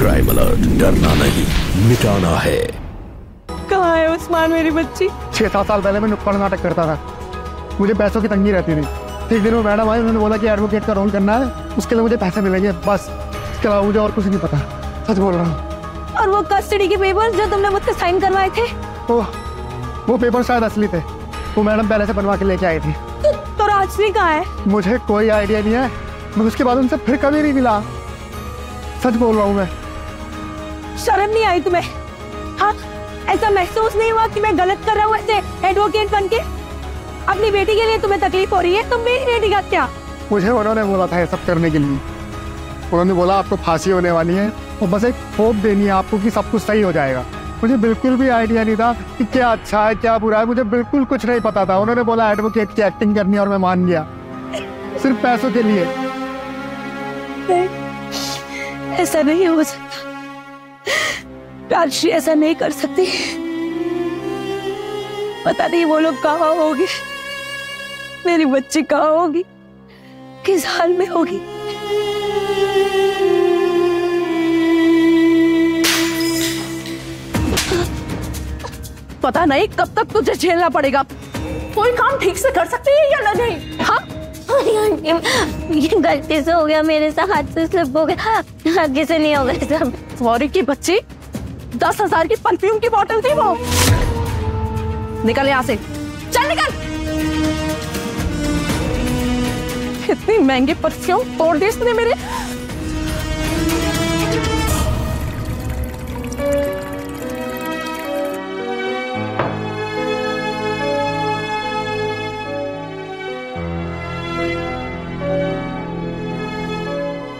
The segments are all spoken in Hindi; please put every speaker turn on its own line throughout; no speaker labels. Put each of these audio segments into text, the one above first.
क्राइम अलर्ट, डरना नहीं मिटाना है।
कहाँ है उस्मान मेरी बच्ची?
6-7 साल पहले मैं नुक्कड़ नाटक करता था, मुझे पैसों की तंगी रहती थी। एक दिन वो मैडम आई, उन्होंने बोला कि एडवोकेट का रोल करना है, उसके लिए मुझे पैसे मिलेंगे, बस इसके अलावा मुझे और कुछ नहीं पता, सच बोल रहा हूँ।
और वो कस्टडी के पेपर्स जो तुमने मुझसे साइन करवाए थे,
वो पेपर शायद असली थे, वो मैडम पहले से बनवा के लेके आई थी।
तो राजश्री कहाँ है?
मुझे कोई आइडिया नहीं है, मैं उसके बाद उनसे फिर कभी नहीं मिला, सच बोल रहा हूँ मैं।
शर्म नहीं आई तुम्हें? हाँ, ऐसा महसूस नहीं हुआ कि मैं गलत कर रहा हूँ ऐसे एडवोकेट बनके? अपनी बेटी के लिए तुम्हें तकलीफ हो रही है, तुम मेरी बेटी का क्या?
मुझे उन्होंने बोला था ये सब करने के लिए, उन्होंने बोला आपको फांसी होने वाली है और बस एक होप देनी है आपको कि सब कुछ सही हो जाएगा। मुझे बिल्कुल भी आइडिया नहीं था कि क्या अच्छा है क्या बुरा है, मुझे बिल्कुल कुछ नहीं पता था। उन्होंने बोला एडवोकेट की एक्टिंग करनी है और मैं मान गया, सिर्फ पैसों के लिए।
ऐसा नहीं हो सकता राजश्री, ऐसा नहीं कर सकती। पता नहीं वो लोग कहाँ होगी, मेरी बच्ची कहाँ होगी, किस हाल में होगी। पता नहीं कब तक तुझे झेलना पड़ेगा। कोई काम ठीक से कर सकती है या नहीं? हाँ,
ये गलती से हो गया, मेरे से हाथ से स्लिप हो गया, आगे से नहीं होगा सब।
सॉरी की बच्ची, 10,000 की परफ्यूम की बोतल थी वो। निकल यहाँ से, चल निकल। इतनी महंगी परफ्यूम तोड़ दी इसने मेरे।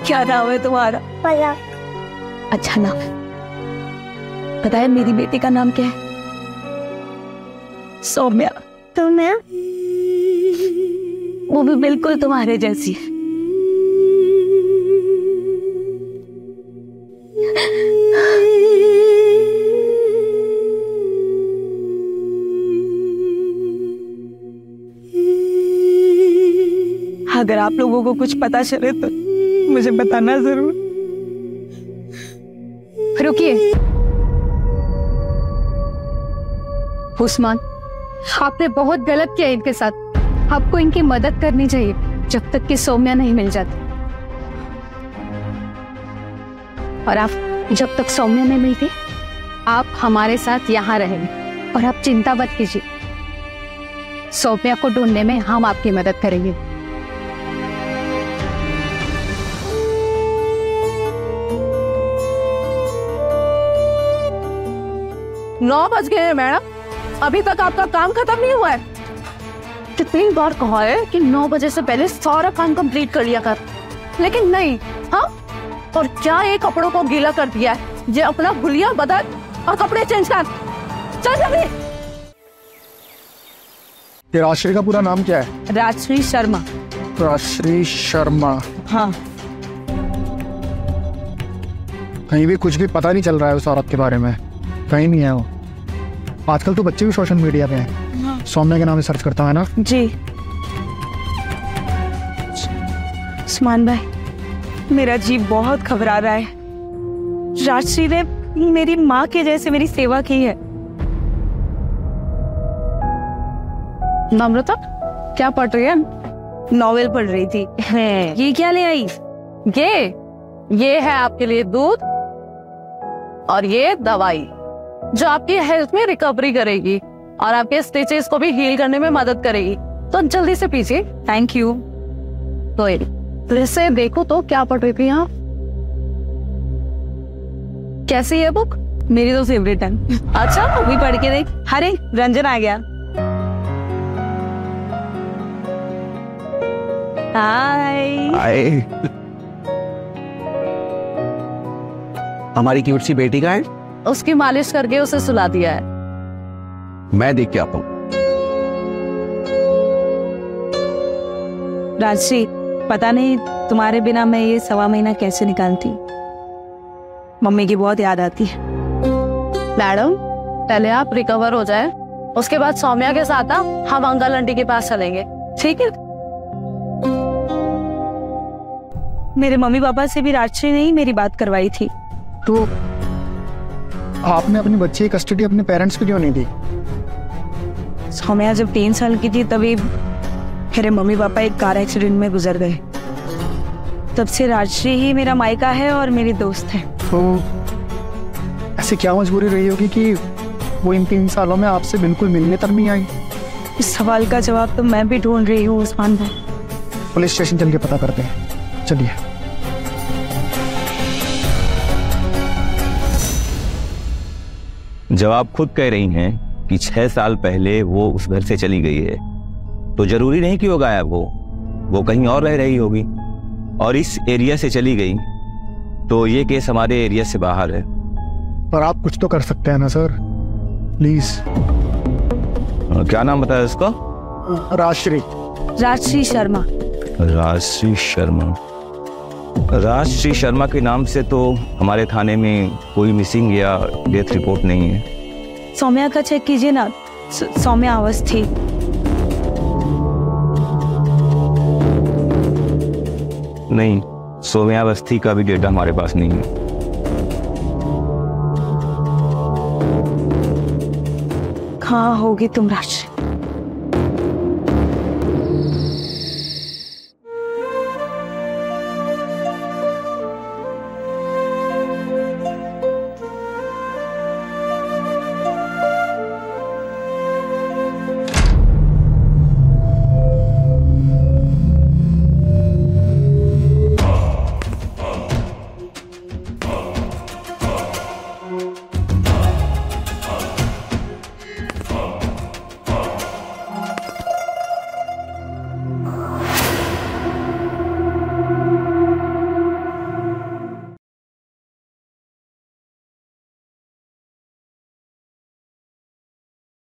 क्या नाम है तुम्हारा?
पलक।
अच्छा नाम है। पता है मेरी बेटी का नाम क्या है? सौम्या।
तुम्हें?
वो भी बिल्कुल तुम्हारे जैसी है। अगर आप लोगों को कुछ पता चले तो मुझे बताना जरूर।
रुकिए उस्मान, आपने बहुत गलत किया इनके साथ। आपको इनकी मदद करनी चाहिए जब तक कि सौम्या नहीं मिल जाती। और आप जब तक सौम्या नहीं मिलती, आप हमारे साथ यहाँ रहेंगे और आप चिंता मत कीजिए। सौम्या को ढूंढने में हम आपकी मदद करेंगे।
9 बज गए हैं मैडम, अभी तक आपका काम खत्म नहीं हुआ है। कितनी बार कहा है कि 9 बजे से पहले सारा काम कंप्लीट कर लिया कर, लेकिन नहीं। हाँ, और क्या ये कपड़ों को गीला कर दिया है। ये अपना हुलिया बदल और कपड़े चेंज कर, चल जल्दी।
ये राजश्री का पूरा नाम क्या है?
राजश्री शर्मा।
राजश्री शर्मा।
हाँ।
कहीं भी कुछ भी पता नहीं चल रहा है उस औरत के बारे में, कहीं नहीं है वो। आजकल तो बच्चे भी सोशल मीडिया पे हैं। हाँ। सौम्या के नाम से सर्च करता है ना?
जी। उस्मान भाई, मेरा जी बहुत घबरा रहा है। राजश्री ने मेरी माँ के जैसे मेरी सेवा की है।
नम्रता, क्या पढ़ रही है?
नॉवेल पढ़ रही थी। ये क्या ले आई? ये है आपके लिए दूध और ये दवाई जो आपकी हेल्थ में रिकवरी करेगी और आपके स्टिचेस को भी हील करने में मदद करेगी। तो जल्दी से पीजिए। Thank you. तो
वैसे देखो तो क्या पढ़ रही थी यहाँ?
कैसी है बुक? मेरी तो फेवरेट है। अच्छा, अभी पढ़ के देख। अरे रंजन आ गया। हाय।
हमारी क्यूट सी बेटी का है?
उसकी मालिश करके उसे सुला दिया है।
मैं देख के आता हूँ।
राजश्री, पता नहीं तुम्हारे बिना मैं ये 1.25 महीना कैसे निकालती। मम्मी की बहुत याद आती है। मैडम, पहले आप रिकवर हो जाए, उसके बाद सौम्या के साथ ना हम अंकल आंटी के पास चलेंगे, ठीक है? मेरे मम्मी पापा से भी राजश्री ने ही मेरी बात करवाई थी।
तो आपने अपनी बच्ची की कस्टडी अपने पेरेंट्स को क्यों नहीं दी?
सौम्या जब 3 साल की थी तभी मेरे मम्मी पापा एक कार एक्सीडेंट में गुजर गए। तब से राजश्री ही मेरा मायका है और मेरी दोस्त है।
तो ऐसे क्या मजबूरी रही होगी कि वो इन 3 सालों में आपसे बिल्कुल मिलने तक नहीं आई?
इस सवाल का जवाब तो मैं भी ढूंढ रही हूँ उस्मान भाई।
पुलिस स्टेशन चल के पता करते हैं, चलिए।
जब आप खुद कह रही हैं कि 6 साल पहले वो उस घर से चली गई है, तो जरूरी नहीं कि वो गायब हो, वो कहीं और रह रही होगी और इस एरिया से चली गई, तो ये केस हमारे एरिया से बाहर है।
पर आप कुछ तो कर सकते हैं ना सर, प्लीज।
क्या नाम बताया उसका?
राजश्री शर्मा।
राजश्री शर्मा। राजश्री शर्मा के नाम से तो हमारे थाने में कोई मिसिंग या डेथ रिपोर्ट नहीं है।
सौम्या का चेक कीजिए ना, सौम्या अवस्थी।
नहीं, सौम्यावस्थी का भी डेटा हमारे पास नहीं है।
कहाँ होगी तुम राजश्री?